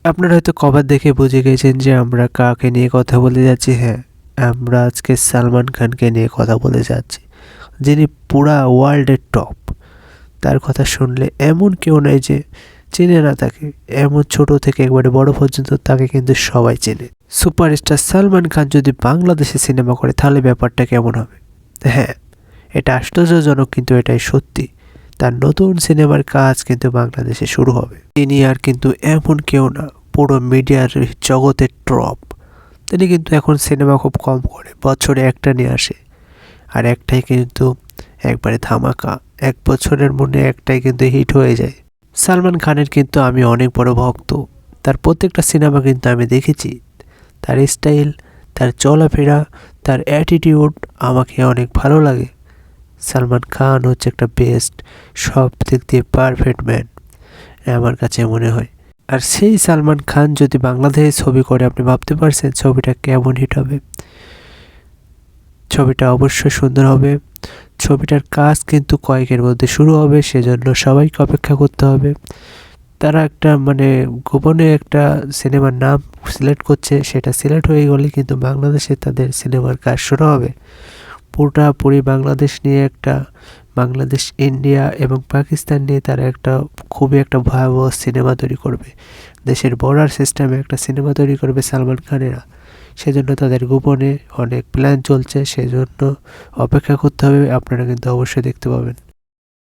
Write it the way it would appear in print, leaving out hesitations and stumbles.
আপনারা হয়তো কভার দেখে বুঝে গেছেন যে আমরা কাকে নিয়ে কথা বলে যাচ্ছি। হ্যাঁ, আমরা আজকে সালমান খানকে নিয়ে কথা বলে যাচ্ছি, যিনি পুরা ওয়ার্ল্ডের টপ। তার কথা শুনলে এমন কেউ নাই যে চেনে না তাকে। এমন ছোট থেকে একবারে বড় পর্যন্ত তাকে কিন্তু সবাই চেনে। সুপারস্টার সালমান খান যদি বাংলাদেশে সিনেমা করে তাহলে ব্যাপারটা কেমন হবে? হ্যাঁ, এটা আশ্চর্যজনক কিন্তু এটাই সত্যি। তার নতুন সিনেমার কাজ কিন্তু বাংলাদেশে শুরু হবে। তিনি আর কিন্তু এমন কেউ না, পুরো মিডিয়ার জগতের টপ। তিনি কিন্তু এখন সিনেমা খুব কম করে, বছরে একটা নিয়ে আসে, আর একটাই কিন্তু একবারে ধামাকা। এক বছরের মধ্যে একটাই কিন্তু হিট হয়ে যায়। সালমান খানের কিন্তু আমি অনেক বড় ভক্ত। তার প্রত্যেকটা সিনেমা কিন্তু আমি দেখেছি। তার স্টাইল, তার চলাফেরা, তার অ্যাটিটিউড আমাকে অনেক ভালো লাগে। সালমান খান হচ্ছে একটা বেস্ট, সব দিক দিয়ে পারফেক্ট ম্যান আমার কাছে মনে হয়। আর সেই সালমান খান যদি বাংলাদেশে ছবি করে, আপনি ভাবতে পারছেন ছবিটা কেমন হিট হবে? ছবিটা অবশ্যই সুন্দর হবে। ছবিটার কাজ কিন্তু কয়েকের মধ্যে শুরু হবে, সেজন্য সবাইকে অপেক্ষা করতে হবে। তারা একটা মানে গোপনে একটা সিনেমার নাম সিলেক্ট করছে, সেটা সিলেক্ট হয়ে গেলে কিন্তু বাংলাদেশে তাদের সিনেমার কাজ শুরু হবে। পুরোপুরি বাংলাদেশ নিয়ে একটা, বাংলাদেশ, ইন্ডিয়া এবং পাকিস্তান নিয়ে তারা একটা খুবই একটা ভয়াবহ সিনেমা তৈরি করবে। দেশের বর্ডার সিস্টেমে একটা সিনেমা তৈরি করবে সালমান খানেরা। সেজন্য তাদের গোপনে অনেক প্ল্যান চলছে, সেজন্য অপেক্ষা করতে হবে। আপনারা কিন্তু অবশ্যই দেখতে পাবেন।